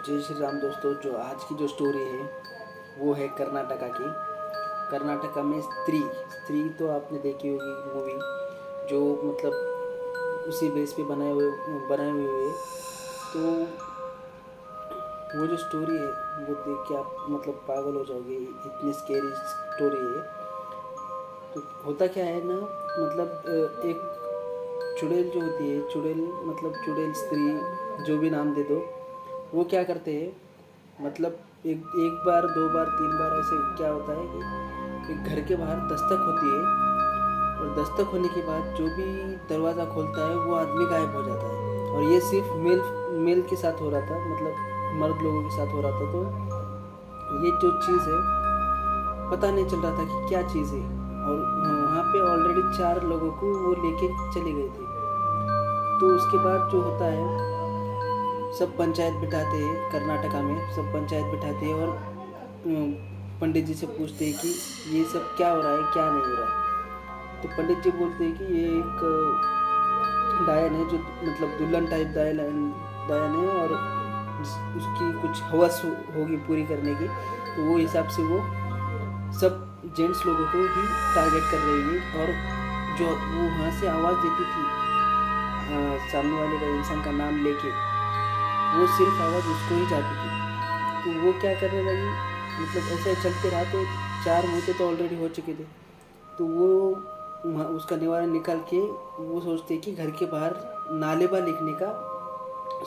जय श्री राम दोस्तों। जो आज की जो स्टोरी है वो है कर्नाटका की। कर्नाटका में स्त्री स्त्री तो आपने देखी होगी मूवी, जो मतलब उसी बेस पे बनाए हुए है। तो वो जो स्टोरी है वो देख के आप मतलब पागल हो जाओगे, इतनी स्केरी स्टोरी है। तो होता क्या है ना, मतलब एक चुड़ैल जो होती है, चुड़ैल मतलब चुड़ैल स्त्री, जो भी नाम दे दो, वो क्या करते हैं मतलब एक एक बार दो बार तीन बार ऐसे क्या होता है कि एक घर के बाहर दस्तक होती है, और दस्तक होने के बाद जो भी दरवाज़ा खोलता है वो आदमी गायब हो जाता है। और ये सिर्फ मेल मेल के साथ हो रहा था, मतलब मर्द लोगों के साथ हो रहा था। तो ये जो चीज़ है पता नहीं चल रहा था कि क्या चीज़ है। और वहाँ पे ऑलरेडी 4 लोगों को वो लेके चली गई थी। तो उसके बाद जो होता है, सब पंचायत बिठाते हैं कर्नाटका में, सब पंचायत बिठाते हैं और पंडित जी से पूछते हैं कि ये सब क्या हो रहा है, क्या नहीं हो रहा है। तो पंडित जी बोलते हैं कि ये एक डायन है, जो मतलब दुल्हन टाइप डायन है, और उसकी कुछ हवस होगी पूरी करने की। तो वो हिसाब से वो सब जेंट्स लोगों को ही टारगेट कर रही है। और जो वो वहाँ से आवाज़ देती थी सामने वाले का इंसान का नाम लेके, वो सिर्फ आवाज़ उसको ही जाती थी। तो वो क्या करने लगी, मतलब ऐसे चलते रहा। तो 4 मुँह तो ऑलरेडी हो चुके थे। तो वो उसका निवारण निकाल के वो सोचते कि घर के बाहर नालेबा लिखने का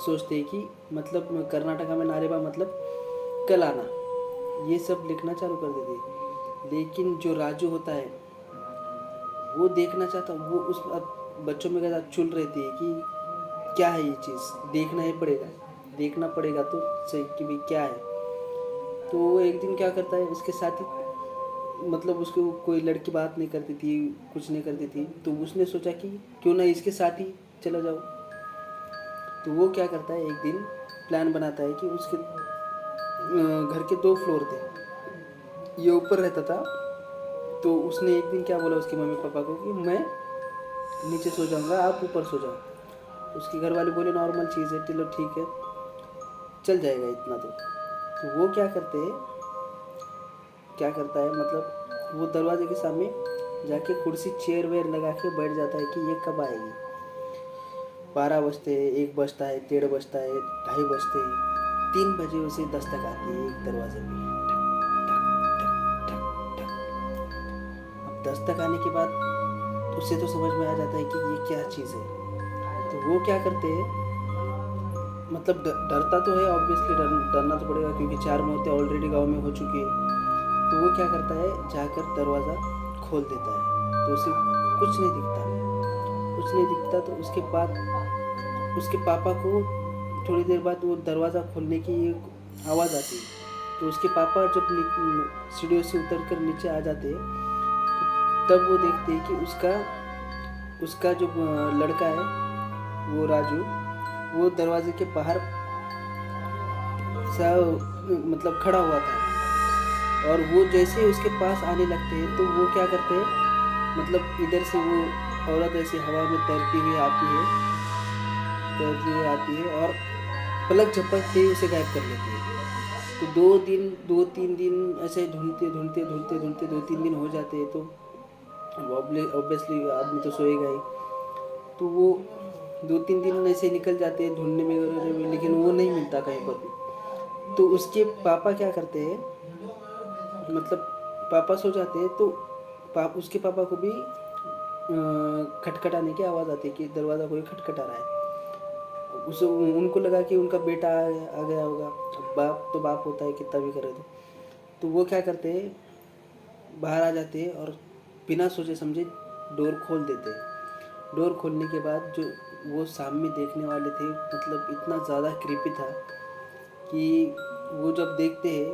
सोचते कि मतलब कर्नाटका में नालेबा मतलब कल आना, ये सब लिखना चालू कर देते। लेकिन जो राजू होता है वो देखना चाहता, वो उस अब बच्चों में के चुल रहती है कि क्या है ये चीज़, देखना ही पड़ेगा, देखना पड़ेगा तो सही कि भाई क्या है। तो वो एक दिन क्या करता है, उसके साथ ही मतलब उसको कोई लड़की बात नहीं करती थी, कुछ नहीं करती थी। तो उसने सोचा कि क्यों ना इसके साथ ही चला जाओ। तो वो क्या करता है, एक दिन प्लान बनाता है कि उसके घर के 2 फ्लोर थे, ये ऊपर रहता था। तो उसने एक दिन क्या बोला उसके मम्मी पापा को कि मैं नीचे सो जाऊंगा, आप ऊपर सो जाओ। उसके घर वाले बोले नॉर्मल चीज़ है, चलो ठीक है, चल जाएगा इतना। तो वो क्या करता है मतलब वो दरवाजे के सामने जाके कुर्सी चेयर वेयर लगा के बैठ जाता है कि ये कब आएगी। 12 बजते हैं, 1 बजता है, 1:30 बजता है, 2:30 बजते हैं, 3 बजे उसे दस्तक आती है एक दरवाजे पे। ठक ठक ठक ठक। अब दस्तक आने के बाद उसे तो समझ में आ जाता है कि ये क्या चीज़ है। तो वो क्या करते हैं, मतलब डरता तो है ऑब्वियसली, डरना तो पड़ेगा क्योंकि 4 मौतें ऑलरेडी गांव में हो चुकी है। तो वो क्या करता है, जाकर दरवाज़ा खोल देता है। तो उसे कुछ नहीं दिखता, कुछ नहीं दिखता। तो उसके बाद उसके पापा को थोड़ी देर बाद वो दरवाज़ा खोलने की एक आवाज़ आती है। तो उसके पापा जब सीढ़ियों से उतर कर नीचे आ जाते हैं, तो तब वो देखते हैं कि उसका जो लड़का है वो राजू, वो दरवाजे के बाहर सा मतलब खड़ा हुआ था। और वो जैसे ही उसके पास आने लगते हैं तो वो क्या करते हैं, मतलब इधर से वो औरत ऐसे हवा में तैरती हुई आती है और पलक झपकते ही उसे गायब कर लेती है। तो 2-3 दिन ऐसे ढूंढते 2-3 दिन हो जाते हैं। तो ऑब्वियसली आदमी तो सोएगा ही। तो वो 2-3 दिन ऐसे निकल जाते हैं ढूंढने में, लेकिन वो नहीं मिलता कहीं पर भी। तो उसके पापा क्या करते हैं, मतलब पापा सो जाते हैं। तो उसके पापा को भी खटखटाने की आवाज़ आती है कि दरवाज़ा कोई खटखटा रहा है। उसे उनको लगा कि उनका बेटा आ गया होगा। अब बाप तो बाप होता है, कितना भी करे। तो वो क्या करते हैं, बाहर आ जाते हैं और बिना सोचे समझे डोर खोल देते हैं। डोर खोलने के बाद जो वो सामने देखने वाले थे, मतलब इतना ज़्यादा क्रीपी था कि वो जब देखते हैं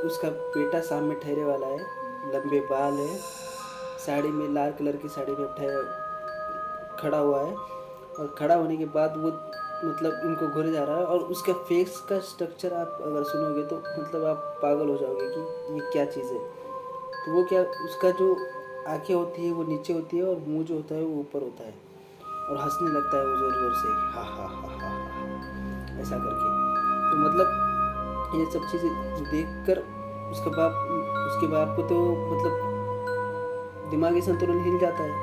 उसका बेटा सामने ठहरे वाला है, लंबे बाल है, साड़ी में लाल कलर की साड़ी में खड़ा हुआ है। और खड़ा होने के बाद वो मतलब इनको घुरे जा रहा है। और उसका फेस का स्ट्रक्चर आप अगर सुनोगे तो मतलब आप पागल हो जाओगे कि ये क्या चीज़ है। तो वो क्या, उसका जो आंखें होती है वो नीचे होती है और मुंह जो होता है वो ऊपर होता है, और हंसने लगता है वो ज़ोर ज़ोर से, हा हा हा हा हा, ऐसा करके। तो मतलब ये सब चीज़ें देखकर उसके बाप को तो मतलब दिमागी संतुलन हिल जाता है।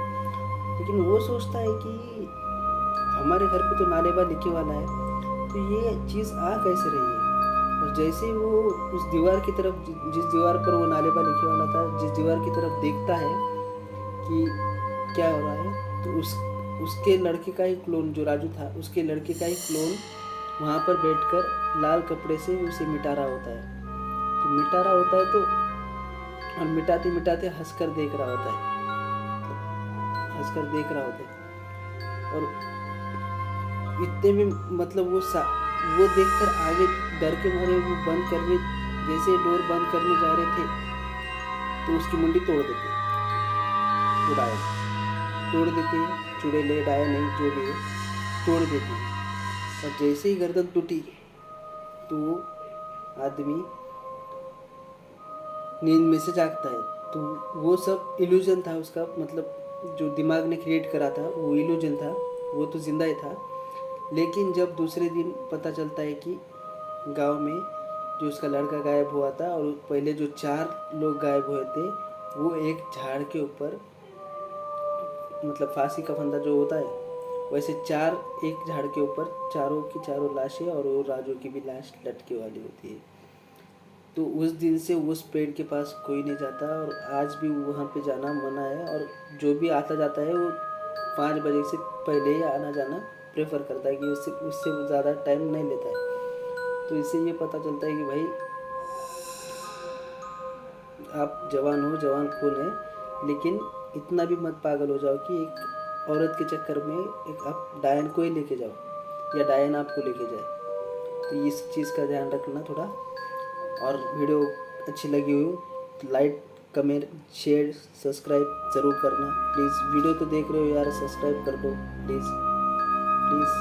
लेकिन वो सोचता है कि हमारे घर पे तो नालेबा लिखे वाला है, तो ये चीज़ आ कैसे रही है। और जैसे ही वो उस दीवार की तरफ, जिस दीवार पर वो नालेबा लिखे वाला था, जिस दीवार की तरफ देखता है कि क्या हो रहा है, तो उसके लड़के का ही क्लोन, जो राजू था उसके लड़के का ही क्लोन वहाँ पर बैठकर लाल कपड़े से उसे मिटा रहा होता है। तो मिटा रहा होता है तो, और मिटाते मिटाते हंसकर देख रहा होता है, हंसकर देख रहा होता है। और इतने में मतलब वो देखकर आगे डर के मारे वो बंद करने, जैसे डोर बंद करने जा रहे थे, तो उसकी मुंडी तोड़ देते, वो डाया तोड़ देते, चुड़ैल डाया नहीं जो भी है तोड़ देते। और जैसे ही गर्दन टूटी तो वो आदमी नींद में से जागता है। तो वो सब इल्यूजन था उसका, मतलब जो दिमाग ने क्रिएट करा था वो इल्यूजन था, वो तो जिंदा ही था। लेकिन जब दूसरे दिन पता चलता है कि गांव में जो उसका लड़का गायब हुआ था, और पहले जो 4 लोग गायब हुए थे, वो एक झाड़ के ऊपर, मतलब फांसी का फंदा जो होता है वैसे 4 एक झाड़ के ऊपर, चारों की चारों लाशें, और वो राजू की भी लाश लटके वाली होती है। तो उस दिन से उस पेड़ के पास कोई नहीं जाता, और आज भी वहाँ पे जाना मना है। और जो भी आता जाता है वो 5 बजे से पहले ही आना जाना प्रेफर करता है, कि उससे उससे ज़्यादा टाइम नहीं लेता है। तो इससे ये पता चलता है कि भाई आप जवान हो, जवान खून है, लेकिन इतना भी मत पागल हो जाओ कि एक औरत के चक्कर में एक आप डायन को ही लेके जाओ, या डायन आपको लेके जाए। तो इस चीज़ का ध्यान रखना थोड़ा। और वीडियो अच्छी लगी हो तो लाइक, कमेंट, शेयर, सब्सक्राइब ज़रूर करना प्लीज़। वीडियो तो देख रहे हो यार, सब्सक्राइब कर दो प्लीज़ प्लीज़।